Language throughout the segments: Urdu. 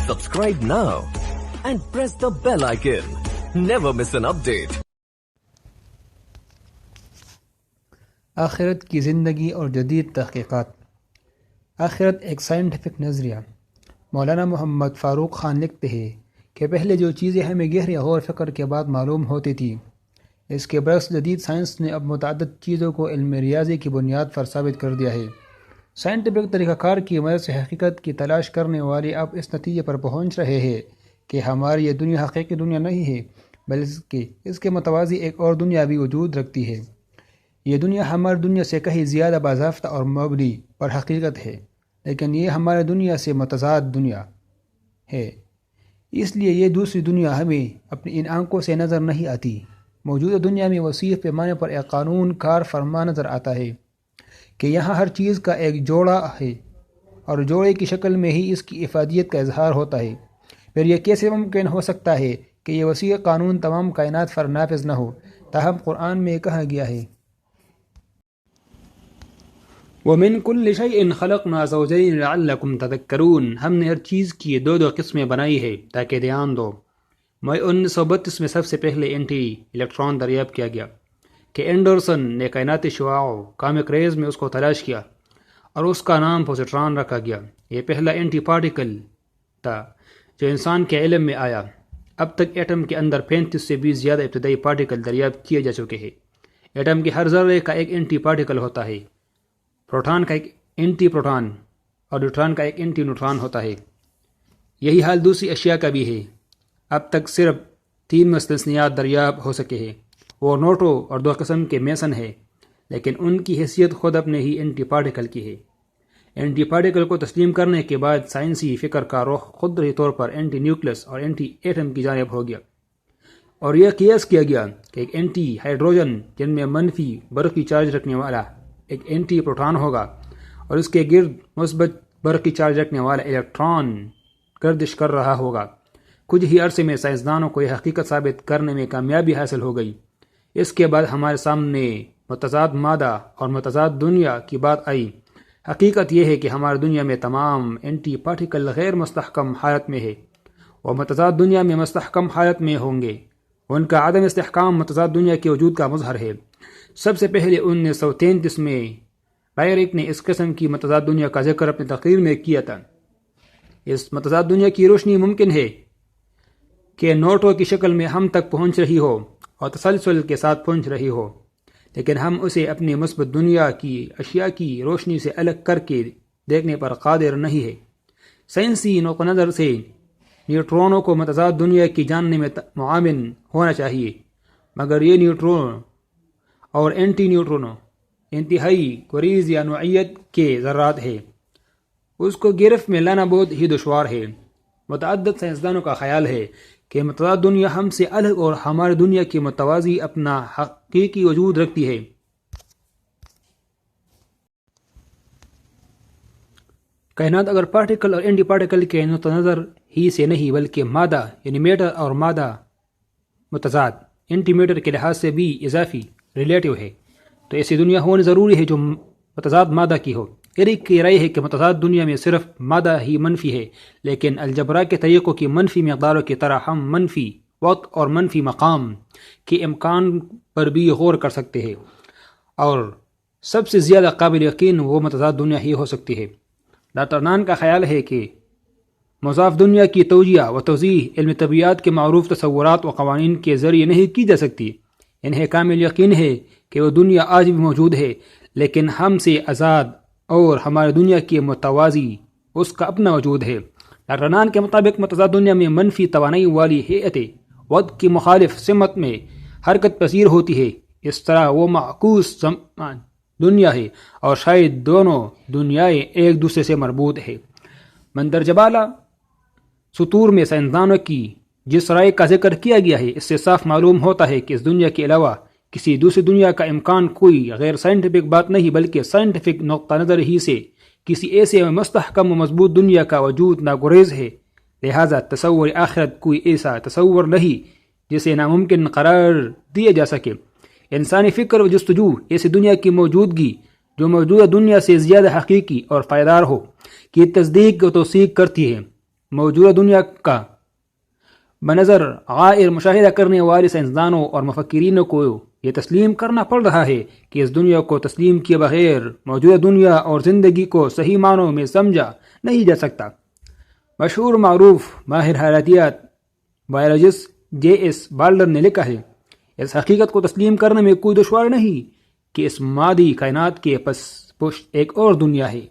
Subscribe now and press the bell icon. Never miss an update. آخرت کی زندگی اور جدید تحقیقات۔ آخرت ایک سائنٹیفک نظریہ۔ مولانا محمد فاروق خان لکھتے ہیں کہ پہلے جو چیزیں ہمیں گہرے غور فکر کے بعد معلوم ہوتی تھی، اس کے برعکس جدید سائنس نے اب متعدد چیزوں کو علم ریاضی کی بنیاد پر ثابت کر دیا ہے۔ سائنٹیفک طریقہ کار کی مدد سے حقیقت کی تلاش کرنے والے اب اس نتیجے پر پہنچ رہے ہیں کہ ہماری یہ دنیا حقیقی دنیا نہیں ہے، بلکہ اس کے متوازی ایک اور دنیا بھی وجود رکھتی ہے۔ یہ دنیا ہماری دنیا سے کہیں زیادہ باضابطہ اور مبنی پر حقیقت ہے، لیکن یہ ہماری دنیا سے متضاد دنیا ہے، اس لیے یہ دوسری دنیا ہمیں اپنی ان آنکھوں سے نظر نہیں آتی۔ موجودہ دنیا میں وسیع پیمانے پر ایک قانون کار فرما نظر آتا ہے کہ یہاں ہر چیز کا ایک جوڑا ہے اور جوڑے کی شکل میں ہی اس کی افادیت کا اظہار ہوتا ہے۔ پھر یہ کیسے ممکن ہو سکتا ہے کہ یہ وسیع قانون تمام کائنات پر نافذ نہ ہو؟ تاہم قرآن میں کہا گیا ہے، وَمِن كُلِّ شَيْءٍ خَلَقْنَا زَوْجَيْنِ لَعَلَّكُمْ تَذَكَّرُونَ۔ ہم نے ہر چیز کی دو قسمیں بنائی ہے تاکہ دھیان دو۔ مئی 1932 میں سب سے پہلے اینٹی الیکٹران دریافت کیا گیا کہ اینڈرسن نے کائناتی شعاعوں کامک ریز میں اس کو تلاش کیا اور اس کا نام پوزیٹران رکھا گیا۔ یہ پہلا اینٹی پارٹیکل تھا جو انسان کے علم میں آیا۔ اب تک ایٹم کے اندر 35 سے 20 زیادہ ابتدائی پارٹیکل دریافت کیے جا چکے ہیں۔ ایٹم کے ہر ذرے کا ایک اینٹی پارٹیکل ہوتا ہے۔ پروٹان کا ایک اینٹی پروٹان اور نیوٹران کا ایک اینٹی نیوٹران ہوتا ہے۔ یہی حال دوسری اشیاء کا بھی ہے۔ اب تک صرف 3 مستثنیات دریافت ہو سکے ہیں، وہ نوٹرو اور 2 قسم کے میسن ہے، لیکن ان کی حیثیت خود اپنے ہی اینٹی پارٹیکل کی ہے۔ اینٹی پارٹیکل کو تسلیم کرنے کے بعد سائنسی فکر کا رخ قدرتی طور پر اینٹی نیوکلس اور اینٹی ایٹم کی جانب ہو گیا، اور یہ قیاس کیا گیا کہ ایک اینٹی ہائیڈروجن جن میں منفی برقی چارج رکھنے والا ایک اینٹی پروٹان ہوگا اور اس کے گرد مثبت برقی چارج رکھنے والا الیکٹران گردش کر رہا ہوگا۔ کچھ ہی عرصے میں سائنسدانوں کو یہ حقیقت ثابت کرنے میں کامیابی حاصل ہو گئی۔ اس کے بعد ہمارے سامنے متضاد مادہ اور متضاد دنیا کی بات آئی۔ حقیقت یہ ہے کہ ہماری دنیا میں تمام اینٹی پارٹیکل غیر مستحکم حالت میں ہے، وہ متضاد دنیا میں مستحکم حالت میں ہوں گے۔ ان کا عدم استحکام متضاد دنیا کے وجود کا مظہر ہے۔ سب سے پہلے 1933 میں ڈائریک نے اس قسم کی متضاد دنیا کا ذکر اپنی تقریر میں کیا تھا۔ اس متضاد دنیا کی روشنی ممکن ہے کہ نوٹوں کی شکل میں ہم تک پہنچ رہی ہو اور تسلسل کے ساتھ پہنچ رہی ہو، لیکن ہم اسے اپنی مثبت دنیا کی اشیاء کی روشنی سے الگ کر کے دیکھنے پر قادر نہیں ہے۔ سائنسی نقطہ نظر سے نیوٹرونوں کو متضاد دنیا کی جاننے میں معاون ہونا چاہیے، مگر یہ نیوٹرون اور اینٹی نیوٹرونوں انتہائی غریض یا نوعیت کے ذرات ہیں، اس کو گرفت میں لانا بہت ہی دشوار ہے۔ متعدد سائنسدانوں کا خیال ہے کہ متضاد دنیا ہم سے الگ اور ہماری دنیا کے متوازی اپنا حقیقی وجود رکھتی ہے۔ کائنات اگر پارٹیکل اور اینٹی پارٹیکل کے نقطہ نظر ہی سے نہیں بلکہ مادہ یعنی میٹر اور مادہ متضاد اینٹی میٹر کے لحاظ سے بھی اضافی ریلیٹیو ہے، تو ایسی دنیا ہونی ضروری ہے جو متضاد مادہ کی ہو۔ ایرک کی رائے ہے کہ متضاد دنیا میں صرف مادہ ہی منفی ہے، لیکن الجبرا کے طریقوں کی منفی مقداروں کی طرح ہم منفی وقت اور منفی مقام کے امکان پر بھی غور کر سکتے ہیں، اور سب سے زیادہ قابل یقین وہ متضاد دنیا ہی ہو سکتی ہے۔ ڈاکٹر نان کا خیال ہے کہ مضاف دنیا کی توجیہ و توضیح علم طبیعت کے معروف تصورات و قوانین کے ذریعے نہیں کی جا سکتی۔ انہیں کامل یقین ہے کہ وہ دنیا آج بھی موجود ہے، لیکن ہم سے آزاد اور ہماری دنیا کے متوازی اس کا اپنا وجود ہے۔ ڈاکٹر نان کے مطابق متضاد دنیا میں منفی توانائی والی ہیئتیں وقت کی مخالف سمت میں حرکت پذیر ہوتی ہے۔ اس طرح وہ معکوس دنیا ہے اور شاید دونوں دنیائیں ایک دوسرے سے مربوط ہے۔ مندرجہ بالا سطور میں سائنسدانوں کی جس رائے کا ذکر کیا گیا ہے، اس سے صاف معلوم ہوتا ہے کہ اس دنیا کے علاوہ کسی دوسری دنیا کا امکان کوئی غیر سائنٹیفک بات نہیں بلکہ سائنٹیفک نقطہ نظر ہی سے کسی ایسے مستحکم و مضبوط دنیا کا وجود ناگزیر ہے۔ لہذا تصور آخرت کوئی ایسا تصور نہیں جسے ناممکن قرار دیا جا سکے۔ انسانی فکر و جستجو ایسی دنیا کی موجودگی جو موجودہ دنیا سے زیادہ حقیقی اور پائیدار ہو کی تصدیق و توثیق کرتی ہے۔ موجودہ دنیا کا بنظر غائر مشاہدہ کرنے والے سائنسدانوں اور مفکرین کو یہ تسلیم کرنا پڑ رہا ہے کہ اس دنیا کو تسلیم کیے بغیر موجودہ دنیا اور زندگی کو صحیح معنوں میں سمجھا نہیں جا سکتا۔ مشہور معروف ماہر حیاتیات بایولوجسٹ JS بالڈر نے لکھا ہے، اس حقیقت کو تسلیم کرنے میں کوئی دشواری نہیں کہ اس مادی کائنات کے پس پشت ایک اور دنیا ہے۔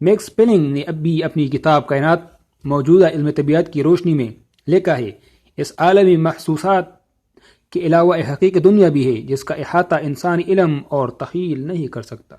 میکس پلنگ نے اب بھی اپنی کتاب کائنات موجودہ علم طبیعت کی روشنی میں لکھا ہے، اس عالمی محسوسات کے علاوہ ایک حقیقی دنیا بھی ہے جس کا احاطہ انسانی علم اور تخیل نہیں کر سکتا۔